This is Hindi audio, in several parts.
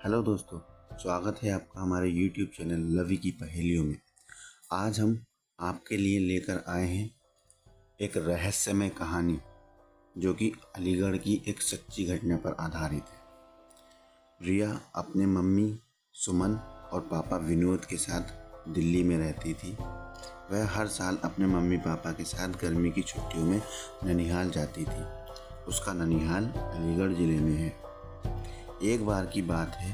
हेलो दोस्तों, स्वागत है आपका हमारे YouTube चैनल लवी की पहेलियों में। आज हम आपके लिए लेकर आए हैं एक रहस्यमय कहानी जो कि अलीगढ़ की एक सच्ची घटना पर आधारित है। रिया अपने मम्मी सुमन और पापा विनोद के साथ दिल्ली में रहती थी। वह हर साल अपने मम्मी पापा के साथ गर्मी की छुट्टियों में ननिहाल जाती थी। उसका ननिहाल अलीगढ़ ज़िले में है। एक बार की बात है,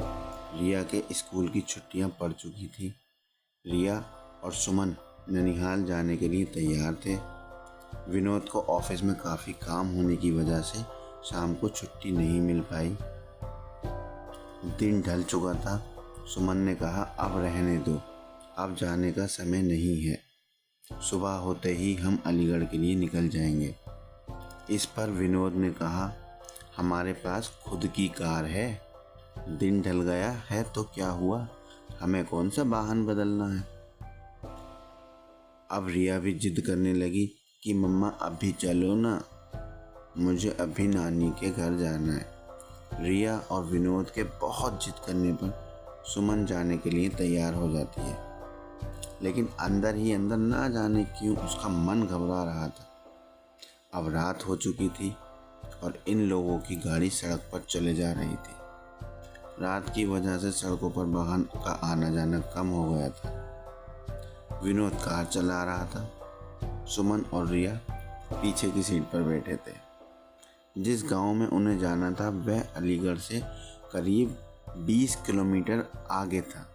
रिया के स्कूल की छुट्टियां पड़ चुकी थी। रिया और सुमन ननिहाल जाने के लिए तैयार थे। विनोद को ऑफिस में काफ़ी काम होने की वजह से शाम को छुट्टी नहीं मिल पाई। दिन ढल चुका था। सुमन ने कहा, अब रहने दो, अब जाने का समय नहीं है। सुबह होते ही हम अलीगढ़ के लिए निकल जाएंगे। इस पर विनोद ने कहा, हमारे पास खुद की कार है। दिन ढल गया है तो क्या हुआ, हमें कौन सा वाहन बदलना है। अब रिया भी जिद करने लगी कि मम्मा अभी चलो ना, मुझे अभी नानी के घर जाना है। रिया और विनोद के बहुत जिद करने पर सुमन जाने के लिए तैयार हो जाती है, लेकिन अंदर ही अंदर ना जाने क्यों उसका मन घबरा रहा था। अब रात हो चुकी थी और इन लोगों की गाड़ी सड़क पर चले जा रही थी। रात की वजह से सड़कों पर वाहन का आना जाना कम हो गया था। विनोद कार चला रहा था। सुमन और रिया पीछे की सीट पर बैठे थे। जिस गांव में उन्हें जाना था वह अलीगढ़ से करीब 20 किलोमीटर आगे था।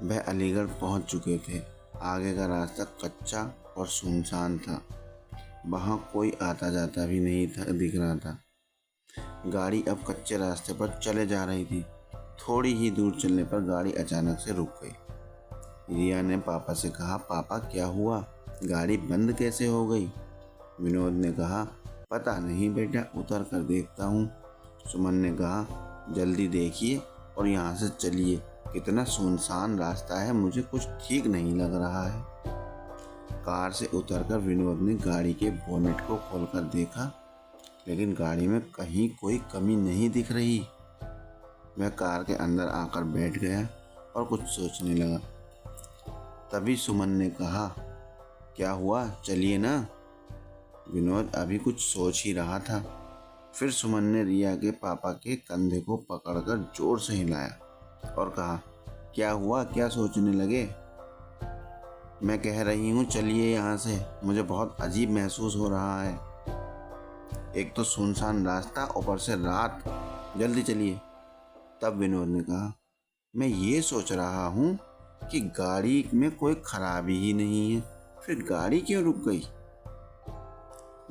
वह अलीगढ़ पहुंच चुके थे। आगे का रास्ता कच्चा और सुनसान था। वहाँ कोई आता जाता भी नहीं था, दिख रहा था। गाड़ी अब कच्चे रास्ते पर चले जा रही थी। थोड़ी ही दूर चलने पर गाड़ी अचानक से रुक गई। रिया ने पापा से कहा, पापा क्या हुआ, गाड़ी बंद कैसे हो गई। विनोद ने कहा, पता नहीं बेटा, उतर कर देखता हूँ। सुमन ने कहा, जल्दी देखिए और यहाँ से चलिए, कितना सुनसान रास्ता है, मुझे कुछ ठीक नहीं लग रहा है। कार से उतरकर विनोद ने गाड़ी के बोनेट को खोलकर देखा, लेकिन गाड़ी में कहीं कोई कमी नहीं दिख रही। वह कार के अंदर आकर बैठ गया और कुछ सोचने लगा। तभी सुमन ने कहा, क्या हुआ, चलिए ना। विनोद अभी कुछ सोच ही रहा था। फिर सुमन ने रिया के पापा के कंधे को पकड़कर जोर से हिलाया और कहा, क्या हुआ, क्या सोचने लगे। मैं कह रही हूँ चलिए यहाँ से, मुझे बहुत अजीब महसूस हो रहा है। एक तो सुनसान रास्ता, ऊपर से रात, जल्दी चलिए। तब विनोद ने कहा, मैं ये सोच रहा हूँ कि गाड़ी में कोई खराबी ही नहीं है, फिर गाड़ी क्यों रुक गई।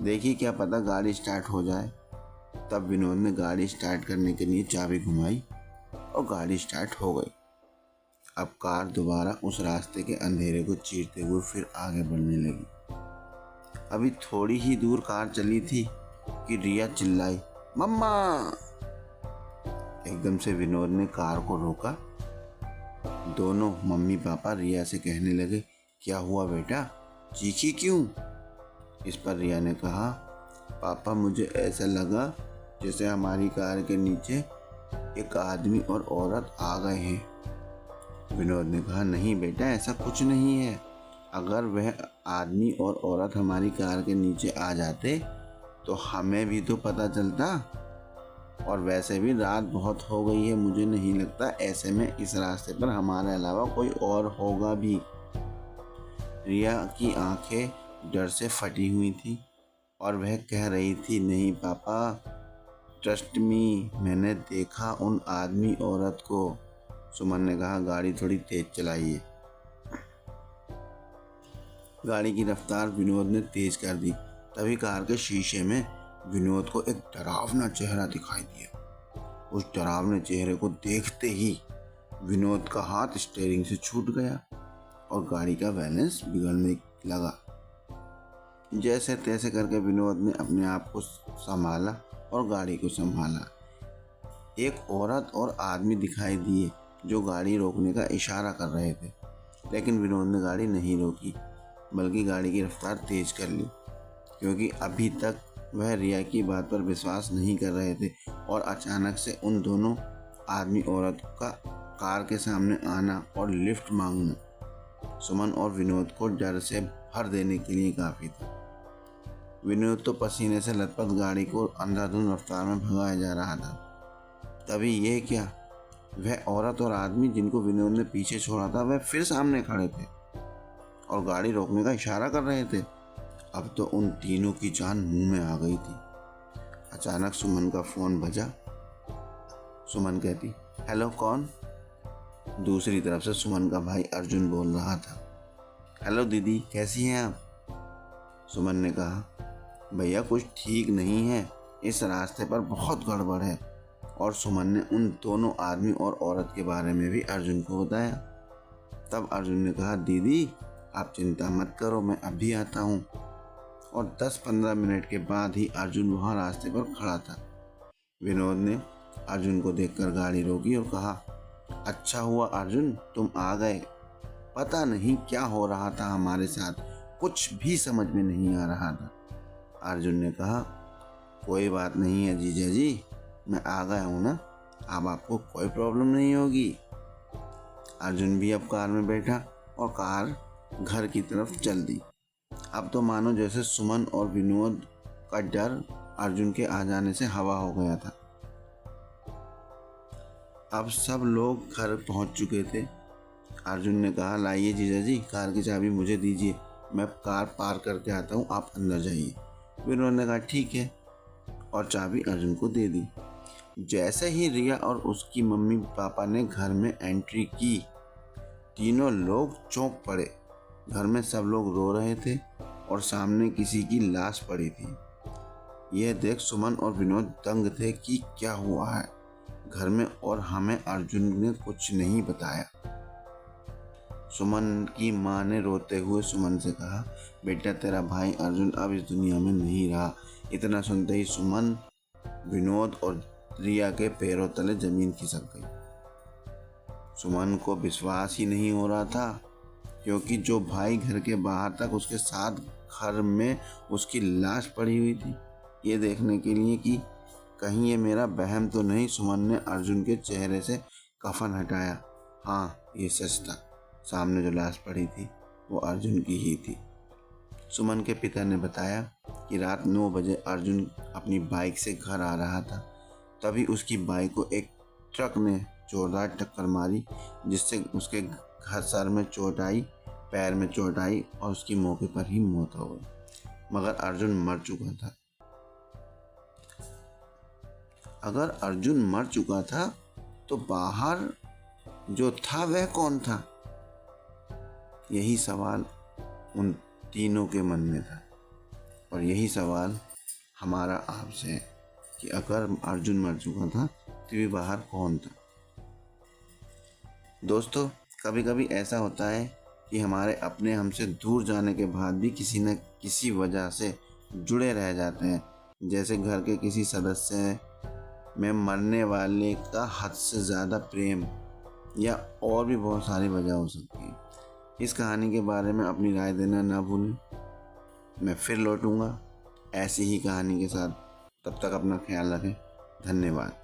देखिए, क्या पता गाड़ी स्टार्ट हो जाए। तब विनोद ने गाड़ी स्टार्ट करने के लिए चाबी घुमाई और गाड़ी स्टार्ट हो गई। अब कार दोबारा उस रास्ते के अंधेरे को चीरते हुए फिर आगे बढ़ने लगी। अभी थोड़ी ही दूर कार चली थी कि रिया चिल्लाई, मम्मा। एकदम से विनोद ने कार को रोका। दोनों मम्मी पापा रिया से कहने लगे, क्या हुआ बेटा, चीखी क्यों। इस पर रिया ने कहा, पापा मुझे ऐसा लगा जैसे हमारी कार के नीचे एक आदमी और औरत आ गए हैं। विनोद ने कहा, नहीं बेटा, ऐसा कुछ नहीं है। अगर वह आदमी और औरत हमारी कार के नीचे आ जाते तो हमें भी तो पता चलता, और वैसे भी रात बहुत हो गई है, मुझे नहीं लगता ऐसे में इस रास्ते पर हमारे अलावा कोई और होगा भी। रिया की आंखें डर से फटी हुई थी और वह कह रही थी, नहीं पापा, ट्रस्ट मी, मैंने देखा उन आदमी औरत को। सुमन ने कहा, गाड़ी थोड़ी तेज चलाइए। गाड़ी की रफ्तार विनोद ने तेज कर दी। तभी कार के शीशे में विनोद को एक डरावना चेहरा दिखाई दिया। उस डरावने चेहरे को देखते ही विनोद का हाथ स्टीयरिंग से छूट गया और गाड़ी का बैलेंस बिगड़ने लगा। जैसे तैसे करके विनोद ने अपने आप को संभाला और गाड़ी को संभाला। एक औरत और आदमी दिखाई दिए जो गाड़ी रोकने का इशारा कर रहे थे, लेकिन विनोद ने गाड़ी नहीं रोकी, बल्कि गाड़ी की रफ्तार तेज कर ली, क्योंकि अभी तक वह रिया की बात पर विश्वास नहीं कर रहे थे और अचानक से उन दोनों आदमी औरत का कार के सामने आना और लिफ्ट मांगना सुमन और विनोद को डर से भर देने के लिए काफ़ी था। विनोद तो पसीने से लथपथ गाड़ी को अंधाधुंध रफ्तार में भगाया जा रहा था। तभी ये क्या, वह औरत और आदमी जिनको विनोद ने पीछे छोड़ा था वह फिर सामने खड़े थे और गाड़ी रोकने का इशारा कर रहे थे। अब तो उन तीनों की जान मुंह में आ गई थी। अचानक सुमन का फोन बजा। सुमन कहती, हेलो कौन? दूसरी तरफ से सुमन का भाई अर्जुन बोल रहा था। हेलो दीदी, कैसी हैं आप? सुमन ने कहा, भैया कुछ ठीक नहीं है, इस रास्ते पर बहुत गड़बड़ है। और सुमन ने उन दोनों आदमी और औरत के बारे में भी अर्जुन को बताया। तब अर्जुन ने कहा, दीदी आप चिंता मत करो, मैं अभी आता हूँ। और 10-15 मिनट के बाद ही अर्जुन वहाँ रास्ते पर खड़ा था। विनोद ने अर्जुन को देखकर गाड़ी रोकी और कहा, अच्छा हुआ अर्जुन तुम आ गए, पता नहीं क्या हो रहा था हमारे साथ, कुछ भी समझ में नहीं आ रहा था। अर्जुन ने कहा, कोई बात नहीं है जीजा जी, मैं आ गया हूँ ना, अब आपको कोई प्रॉब्लम नहीं होगी। अर्जुन भी अब कार में बैठा और कार घर की तरफ चल दी। अब तो मानो जैसे सुमन और विनोद का डर अर्जुन के आ जाने से हवा हो गया था। अब सब लोग घर पहुंच चुके थे। अर्जुन ने कहा, लाइए जीजा जी कार की चाबी मुझे दीजिए, मैं कार पार करके आता हूँ, आप अंदर जाइए। विनोद ने कहा, ठीक है, और चाबी अर्जुन को दे दी। जैसे ही रिया और उसकी मम्मी पापा ने घर में एंट्री की, तीनों लोग चौंक पड़े। घर में सब लोग रो रहे थे और सामने किसी की लाश पड़ी थी। यह देख सुमन और विनोद दंग थे कि क्या हुआ है घर में, और हमें अर्जुन ने कुछ नहीं बताया। सुमन की माँ ने रोते हुए सुमन से कहा, बेटा तेरा भाई अर्जुन अब इस दुनिया में नहीं रहा। इतना सुनते ही सुमन, विनोद और रिया के पैरों तले जमीन खिसक गई। सुमन को विश्वास ही नहीं हो रहा था, क्योंकि जो भाई घर के बाहर तक उसके साथ घर में उसकी लाश पड़ी हुई थी। ये देखने के लिए कि कहीं ये मेरा वहम तो नहीं, सुमन ने अर्जुन के चेहरे से कफन हटाया। हाँ, ये सच था, सामने जो लाश पड़ी थी वो अर्जुन की ही थी। सुमन के पिता ने बताया कि रात 9 बजे अर्जुन अपनी बाइक से घर आ रहा था। तभी उसकी बाइक को एक ट्रक ने जोरदार टक्कर मारी, जिससे उसके सर में चोट आई, पैर में चोट आई और उसकी मौके पर ही मौत हो गई। मगर अर्जुन मर चुका था। अगर अर्जुन मर चुका था तो बाहर जो था वह कौन था? यही सवाल उन तीनों के मन में था, और यही सवाल हमारा आपसे है कि अगर अर्जुन मर चुका था तो भी बाहर कौन था? दोस्तों, कभी कभी ऐसा होता है कि हमारे अपने हमसे दूर जाने के बाद भी किसी न किसी वजह से जुड़े रह जाते हैं। जैसे घर के किसी सदस्य में मरने वाले का हद से ज़्यादा प्रेम, या और भी बहुत सारी वजह हो सकती है। इस कहानी के बारे में अपनी राय देना ना भूलें। मैं फिर लौटूंगा ऐसी ही कहानी के साथ। तब तक अपना ख्याल रखें। धन्यवाद।